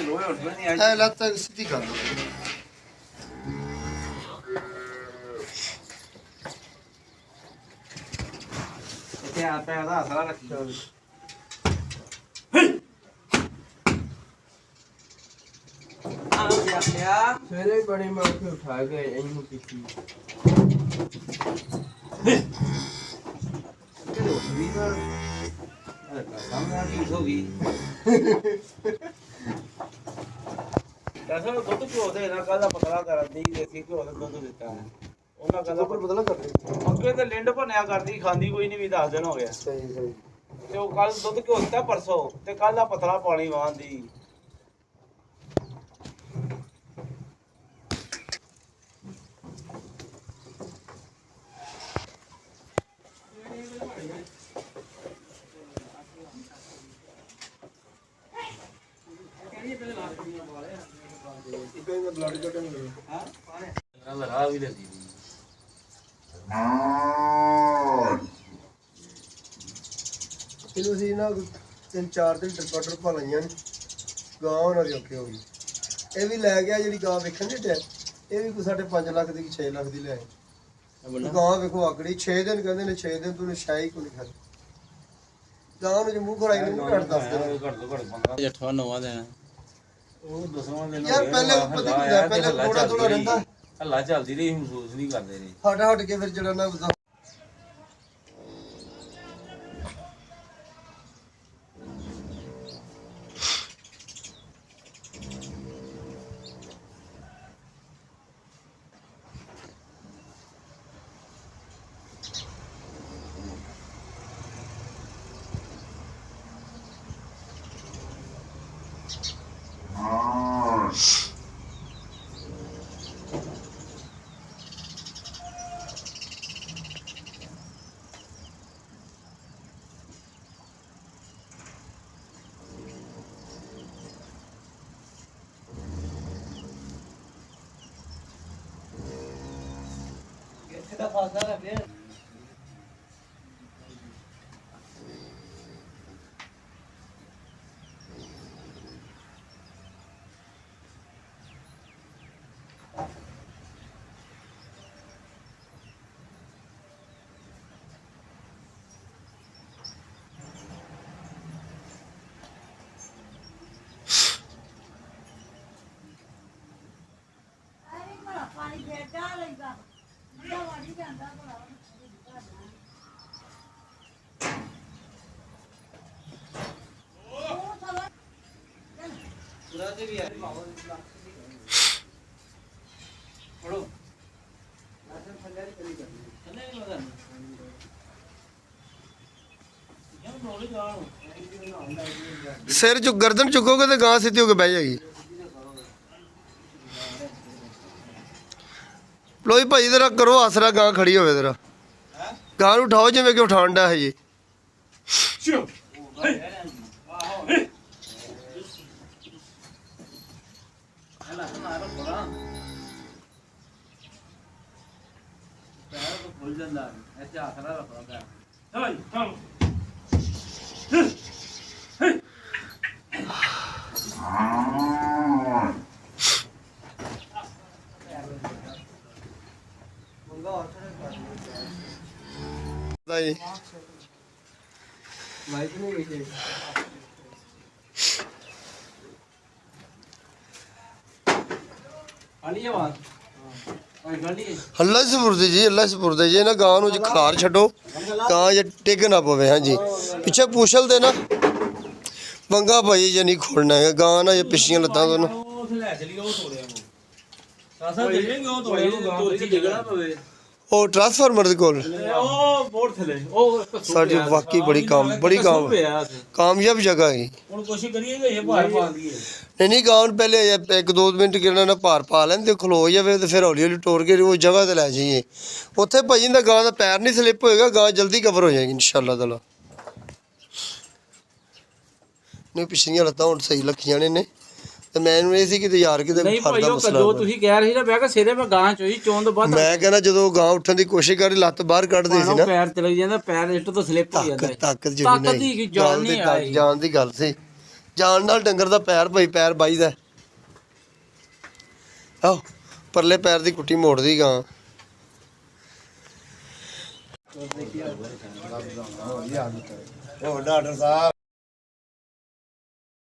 ਲੋਹੇ ਉੱਠ ਨਹੀਂ ਆਈ ਐ ਲੱਤ ਸਿੱਧੀ ਕਰ ਲਓ ਇੱਥੇ ਆ ਪਿਆ ਦਾ ਆਸਰਾ ਰੱਖੀ ਆ ਗਿਆ ਸਵੇਰੇ ਬੜੀ ਮਾਰ ਕੇ ਉਠਾ ਕੇ ਇਹਨੂੰ ਕੀਤੀ ਕਿਹੜੇ ਉੱਠ ਵੀ ਨਾ ਸਾਹਮਣੇ ਕੀ ਹੋ ਗਈ ਦੱਸੋ ਦੁੱਧ ਘਿਓ ਦੇ ਨਾ ਕੱਲ ਦਾ ਪਤਲਾ ਕਰਨ ਦੀ ਦੇਸੀ ਘਿਓ ਦਾ ਦੁੱਧ ਦਿੱਤਾ ਹੈ ਉਹਨਾਂ ਕਹਿੰਦਾ ਪਰ ਬਦਲਾ ਕਰ ਦੇ ਅੱਗੇ ਤੇ ਲਿੰਡ ਭੰਨਿਆ ਕਰਦੀ ਖਾਂਦੀ ਕੋਈ ਨਹੀਂ ਵੀ 10 ਦਿਨ ਹੋ ਗਿਆ ਸਹੀ ਸਹੀ ਤੇ ਉਹ ਕੱਲ ਦੁੱਧ ਘਿਓ ਦਿੱਤਾ ਪਰਸੋਂ ਤੇ ਕੱਲ ਦਾ ਪਤਲਾ ਪਾਣੀ ਵਾਂਦੀ ਕਹਿੰਦਾ ਬਲੱਡ ਕੱਢਣ ਲੱਗੇ ਹਾਂ ਰਾਹ ਵੀ ਲੱਗੀ ਇਹਨੂੰ ਅਸੀਂ ਨਾ 3-4 ਦਿਨ ਟਰਪਟਰ ਪਾ ਲਈਆਂ ਨੇ ਗਾਂ ਉਹਨਾਂ ਦੀ ਔਖੀ ਹੋ ਗਈ ਇਹ ਵੀ ਲੈ ਗਿਆ ਜਿਹੜੀ ਗਾਂ ਵੇਖਣ ਦੇ ਟੈ ਇਹ ਵੀ ਕੋਈ ਸਾਡੇ 5 ਲੱਖ ਦੀ 6 ਲੱਖ ਦੀ ਲੈ ਆਏ ਗਾਂ ਵੇਖੋ ਆਕੜੀ 6 ਦਿਨ ਕਹਿੰਦੇ ਨੇ 6 ਦਿਨ ਤੂੰ ਸ਼ਾਹੀ ਕੋਈ ਨਹੀਂ ਖਾਦੀ ਗਾਂ ਨੂੰ ਜੇ ਮੂੰਹ ਖਰਾਈ ਨੂੰ ਘੱਟ ਦੱਸ ਦੇਣਾ ਘੱਟ ਤੋਂ ਘੱਟ 15 ਜੱਠਾ ਨਵਾਂ ਦੇਣਾ ਉਹ 10ਵਾਂ ਦਿਨ ਯਾਰ ਪਹਿਲੇ ਪਤਾ ਕੀ ਹੁੰਦਾ ਪਹਿਲੇ ਥੋੜਾ ਥੋੜਾ ਰਹਿੰਦਾ ਹੱਲਾ ਚੱਲਦੀ ਰਹੀ ਮਹਿਸੂਸ ਨਹੀਂ ਕਰਦੇ ਰਹੇ ਹਟ ਕੇ ਫਿਰ ਜਿਹੜਾ ਨਾ ਕਿਹਦਾ ਫਾਸਾ ਹੈ ਫਿਰ ਪਾਣੀ ਫੇਰਦਾ ਲੈਂਦਾ ਮੁੰਡਾ ਵਾੜੀ ਜਾਂਦਾ ਭਲਾ ਪੂਰਾ ਤੇ ਵੀ ਹੈ ਪੜੋ ਆਸਨ ਥੱਲੇ ਚਲੀ ਕਰਨੀ ਥੱਲੇ ਨਹੀਂ ਮਗਰ ਯਾਰ ਬੋਲੀ ਗਾਉਂ ਸਿਰ ਚੁੱਕ ਗਰਦਨ ਚੁੱਕੋਗੇ ਤੇ ਗਾਂ ਸਿੱਧੀ ਹੋ ਕੇ ਬਹਿ ਜਾਏਗੀ ਲੋਈ ਭਾਈ ਤੇਰਾ ਕਰੋ ਆਸਰਾ ਗਾਂ ਖੜੀ ਹੋਵੇ ਤੇਰਾ ਗਾਂ ਨੂੰ ਉਠਾਓ ਜਿਵੇਂ ਕਿ ਉਠਾਣ ਦਾ ਹੈ ਜੀ ਹਲਾ ਮਾਰੋ ਬੜਾ ਪੈਰ ਤੋਂ ਖੁੱਲ ਜਾਂਦਾ ਐਸੇ ਆਸਰਾ ਰੱਖਦਾ ਹਾਈ ਚਲ ਜੀ ਮਾਈਕ ਨਹੀਂ ਗਈ ਆਲੀ ਆਵਾਜ਼ ਓਏ ਗਾਲੀ ਅੱਲਾ ਸਪੁਰਦੇ ਜੀ ਅੱਲਾ ਸਪੁਰਦੇ ਜੀ ਇਹਨਾਂ ਗਾਂ ਨੂੰ ਜੇ ਖਾਰ ਛੱਡੋ ਗਾਂ ਜੇ ਟਿਕ ਨਾ ਪਵੇ ਹਾਂਜੀ ਪਿੱਛੇ ਪੂਛਲ ਦੇ ਨਾ ਪੰਗਾ ਭਾਈ ਜੇ ਨਹੀਂ ਖੋਲਣਾ ਹੈ ਗਾਂ ਨਾ ਜੇ ਪਿੱਛੀਆਂ ਲੱਤਾਂ ਤੋਂ ਨਾ ਉਹ ਲੈ ਚਲੀ ਉਹ ਤੋੜਿਆ ਨੂੰ ਸਾਸਾ ਦੇ ਦੇਂਗੇ ਉਹ ਤੋੜਿਆ ਨੂੰ ਗਾਂ ਤੇ ਡਿੱਗਣਾ ਪਵੇ ਉਹ ਟਰਾਂਸਫਾਰਮਰ ਦੇ ਕੋਲ ਉਹ ਬੋਰਡ ਥਲੇ ਉਹ ਸਾਡੀ ਵਾਕਈ ਬੜੀ ਕਾਮਯਾਬ ਜਗ੍ਹਾ ਹੈ ਹੁਣ ਕੋਸ਼ਿਸ਼ ਕਰੀਏ ਕਿ ਇਹ ਭਾਰ ਪਾ ਲਈਏ ਨਹੀਂ ਗਾਂ ਨੂੰ ਪਹਿਲੇ 1-2 ਮਿੰਟ ਕਿਹਨਾਂ ਨਾ ਭਾਰ ਪਾ ਲੈਣ ਤੇ ਖਲੋ ਜਾਵੇ ਤੇ ਫਿਰ ਹੌਲੀ ਹੌਲੀ ਟੋਰ ਕੇ ਉਹ ਜਗ੍ਹਾ ਤੇ ਲੈ ਜਾਈਏ ਉੱਥੇ ਭਾਜੀ ਦਾ ਗਾਂ ਦਾ ਪੈਰ ਨਹੀਂ ਸਲਿੱਪ ਹੋਏਗਾ ਗਾਂ ਜਲਦੀ ਕਵਰ ਹੋ ਜਾਏਗੀ ਇਨਸ਼ਾਅੱਲਾ ਤਾਲਾ ਨਹੀਂ ਪਿਛਲੀਆਂ ਲੱਤਾਂ ਹੁਣ ਸਹੀ ਲੱਖੀਆਂ ਨੇ ਤੇ ਮੈਨੂੰ ਇਹ ਸੀ ਕਿ ਯਾਰ ਕਿਤੇ ਨਹੀਂ ਭਾਈ ਫਰਦਾ ਉਹ ਮਸਲਾ ਜੋ ਤੁਸੀਂ ਕਹਿ ਰਹੇ ਸੀ ਨਾ ਮੈਂ ਕਿਹਾ ਸਿਰੇ ਮੈਂ ਗਾਂ ਚੋਈ ਚੋਣ ਤੋਂ ਬਾਅਦ ਮੈਂ ਕਹਿੰਦਾ ਜਦੋਂ ਗਾਂ ਉੱਠਣ ਦੀ ਕੋਸ਼ਿਸ਼ ਕਰੀ ਲੱਤ ਬਾਹਰ ਕੱਢਦੀ ਸੀ ਨਾ ਪੈਰ ਚਲੇ ਜਾਂਦਾ ਪੈਰ ਇੱਟ ਤੋਂ ਸਲਿੱਪ ਹੋ ਜਾਂਦਾ ਤਾਕਤ ਤਾਕਤ ਦੀ ਜਾਨ ਨਹੀਂ ਆਈ ਜਾਨ ਦੀ ਗੱਲ ਸੀ ਜਾਣ ਨਾਲ ਡੰਗਰ ਦਾ ਪੈਰ ਪੈਰ ਬਾਈਦਾ। ਆਹ ਪਰਲੇ ਪੈਰ ਦੀ ਕੁੱਟੀ ਮੋੜਦੀ ਗਾਂ। ਡਾਕਟਰ ਸਾਹਿਬ